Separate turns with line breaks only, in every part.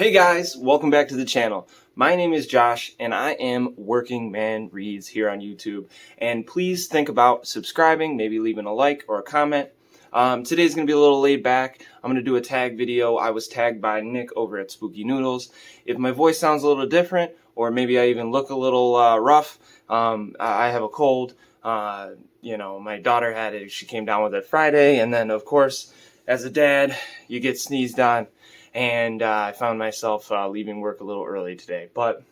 Hey guys, welcome back to the channel. My name is Josh and I am Working Man Reads here on YouTube. And please think about subscribing, maybe leaving a like or a comment. Today's going to be a little laid back. I'm going to do a tag video. I was tagged by Nick over at Spooky Noodles. If my voice sounds a little different, or maybe I even look a little rough, I have a cold. My daughter had it. She came down with it Friday. And then, of course, as a dad, you get sneezed on. And I found myself leaving work a little early today. But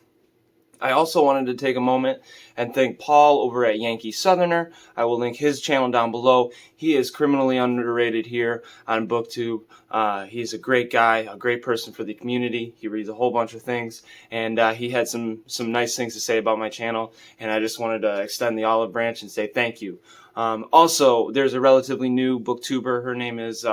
I also wanted to take a moment and thank Paul over at Yankee Southerner. I will link his channel down below. He is criminally underrated here on BookTube. He's a great guy, a great person for the community. He reads a whole bunch of things, and he had some nice things to say about my channel, and I just wanted to extend the olive branch and say thank you. Also, there's a relatively new booktuber. Her name is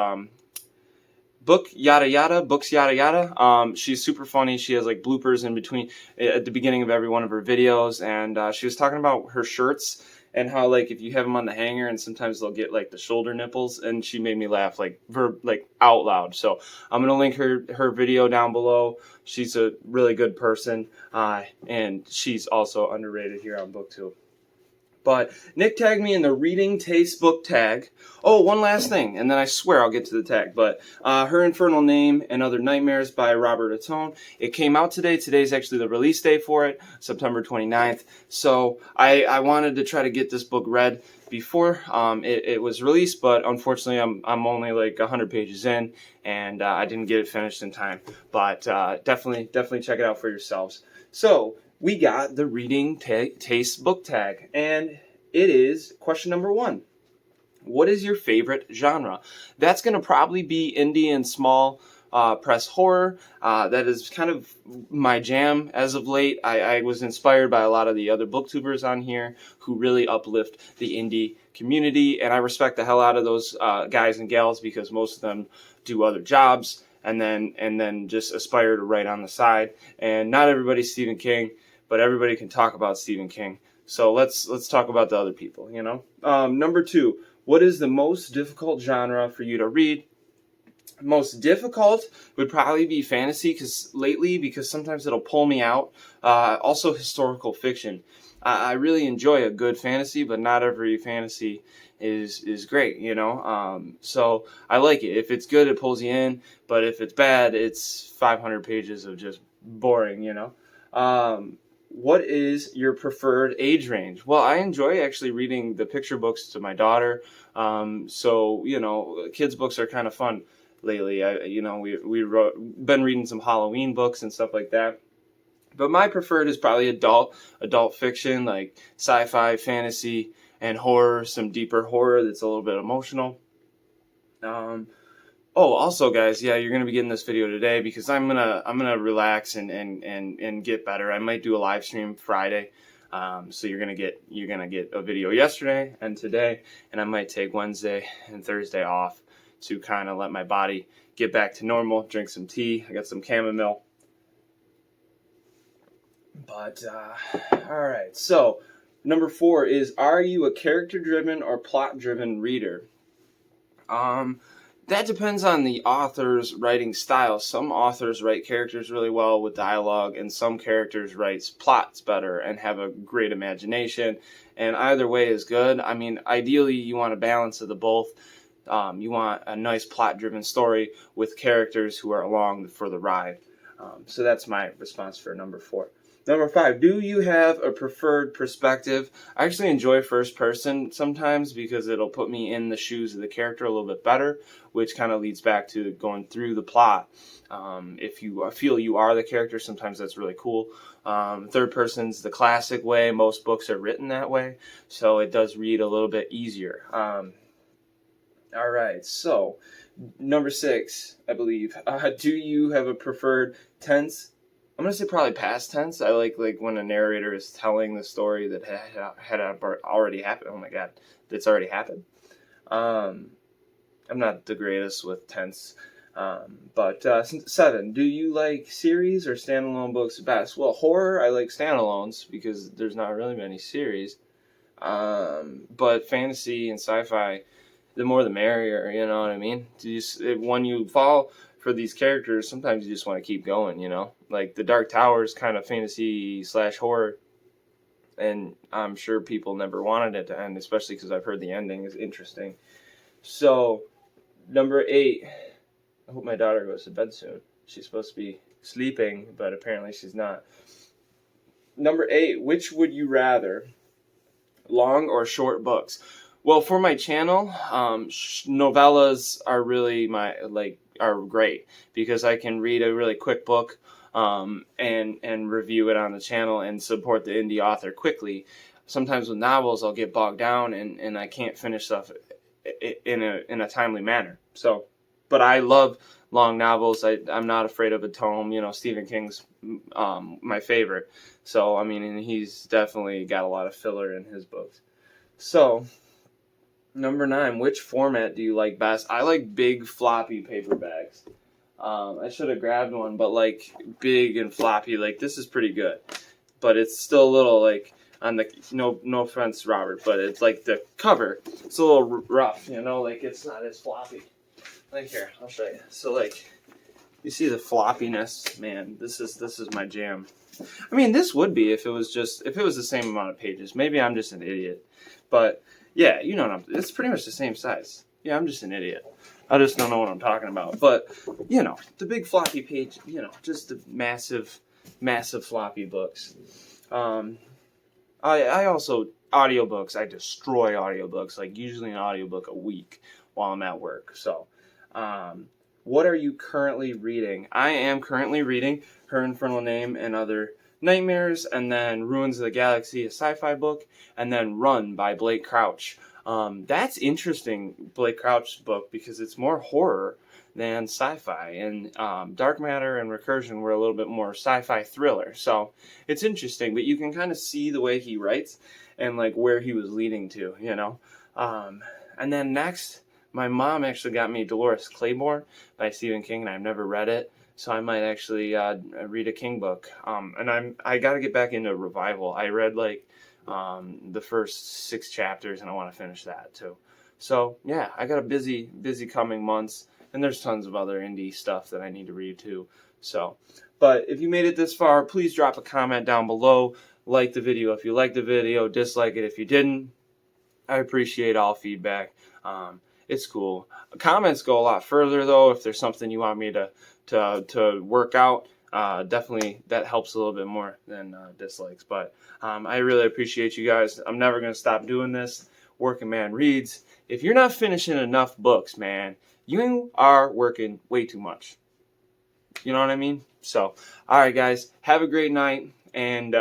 Books Yada Yada. She's super funny. She has like bloopers in between at the beginning of every one of her videos, and she was talking about her shirts and how like if you have them on the hanger and sometimes they'll get like the shoulder nipples, and she made me laugh like out loud. So I'm gonna link her video down below. She's a really good person, and she's also underrated here on BookTube. But Nick tagged me in the Reading Taste book tag. Oh, one last thing, and then I swear I'll get to the tag. But Her Infernal Name and Other Nightmares by Robert Atone. It came out today. Today's actually the release day for it, September 29th. So I wanted to try to get this book read before it was released, but unfortunately I'm only like 100 pages in, and I didn't get it finished in time. But definitely check it out for yourselves. So we got the Reading Taste book tag, and it is question number 1. What is your favorite genre? That's going to probably be indie and small press horror. That is kind of my jam as of late. I was inspired by a lot of the other booktubers on here who really uplift the indie community, and I respect the hell out of those guys and gals because most of them do other jobs and then just aspire to write on the side. And not everybody's Stephen King, but everybody can talk about Stephen King. So let's talk about the other people, you know. Number 2, what is the most difficult genre for you to read? Most difficult would probably be fantasy, because sometimes it'll pull me out. Also historical fiction. I really enjoy a good fantasy, but not every fantasy is great, you know. So I like it. If it's good, it pulls you in, but if it's bad, it's 500 pages of just boring, you know. What is your preferred age range? Well, I enjoy actually reading the picture books to my daughter. So, you know, kids' books are kind of fun lately. We've been reading some Halloween books and stuff like that. But my preferred is probably adult fiction, like sci-fi, fantasy, and horror, some deeper horror that's a little bit emotional. Oh, also, guys, yeah, you're gonna be getting this video today because I'm gonna relax and get better. I might do a live stream Friday, so you're gonna get a video yesterday and today, and I might take Wednesday and Thursday off to kind of let my body get back to normal. Drink some tea. I got some chamomile. But all right. So number 4 is: are you a character-driven or plot-driven reader? That depends on the author's writing style. Some authors write characters really well with dialogue, and some characters write plots better and have a great imagination. And either way is good. I mean, ideally, you want a balance of the both. You want a nice plot-driven story with characters who are along for the ride. So that's my response for number 4. Number 5, do you have a preferred perspective? I actually enjoy first person sometimes because it'll put me in the shoes of the character a little bit better, which kind of leads back to going through the plot. If you feel you are the character, sometimes that's really cool. Third person's the classic way. Most books are written that way, so it does read a little bit easier. All right, so number 6, I believe. Do you have a preferred tense? I'm going to say probably past tense. I like when a narrator is telling the story that had already happened. Oh my God, that's already happened. I'm not the greatest with tense. But 7, do you like series or standalone books best? Well, horror, I like standalones because there's not really many series. But fantasy and sci-fi, the more the merrier, you know what I mean? When you fall for these characters, sometimes you just want to keep going, you know? Like, The Dark Tower is kind of fantasy / horror, and I'm sure people never wanted it to end, especially because I've heard the ending is interesting. So, number 8, I hope my daughter goes to bed soon. She's supposed to be sleeping, but apparently she's not. Number 8, which would you rather, long or short books? Well, for my channel, novellas are really are great because I can read a really quick book and review it on the channel and support the indie author quickly. Sometimes with novels, I'll get bogged down and I can't finish stuff in a timely manner. So, but I love long novels. I'm not afraid of a tome. You know, Stephen King's my favorite. So, I mean, and he's definitely got a lot of filler in his books. So, number 9, which format do you like best? I like big floppy paperbacks. I should have grabbed one, but like big and floppy, like this is pretty good. But it's still a little like on the, no offense, Robert, but it's like the cover, it's a little rough, you know, like it's not as floppy. Like here, I'll show you. So like, you see the floppiness, man, this is my jam. I mean, this would be if it was the same amount of pages. Maybe I'm just an idiot. But yeah, you know, it's pretty much the same size. Yeah, I'm just an idiot. I just don't know what I'm talking about. But, you know, the big floppy page, you know, just the massive floppy books. I also, audiobooks, I destroy audiobooks, like usually an audiobook a week while I'm at work. So, what are you currently reading? I am currently reading Her Infernal Name and Other Nightmares, and then Ruins of the Galaxy, a sci-fi book, and then Run by Blake Crouch. That's interesting, Blake Crouch's book, because it's more horror than sci-fi, and Dark Matter and Recursion were a little bit more sci-fi thriller, so it's interesting, but you can kind of see the way he writes and like where he was leading to, you know. And then next, my mom actually got me Dolores Claiborne by Stephen King, and I've never read it, so I might actually read a King book. And I got to get back into Revival. I read like the first 6 chapters, and I want to finish that too. So yeah, I got a busy coming months, and there's tons of other indie stuff that I need to read too. So, but if you made it this far, please drop a comment down below. Like the video if you liked the video, dislike it if you didn't. I appreciate all feedback. It's cool. Comments go a lot further though. If there's something you want me to work out, definitely that helps a little bit more than dislikes. But I really appreciate you guys. I'm never going to stop doing this. Working Man Reads. If you're not finishing enough books, man, you are working way too much. You know what I mean? So, all right, guys, have a great night, and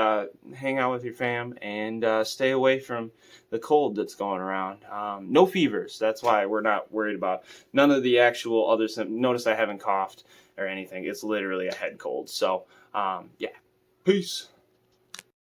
hang out with your fam, and stay away from the cold that's going around. No fevers. That's why we're not worried about none of the actual other symptoms. Notice I haven't coughed or anything. It's literally a head cold. So, yeah. Peace.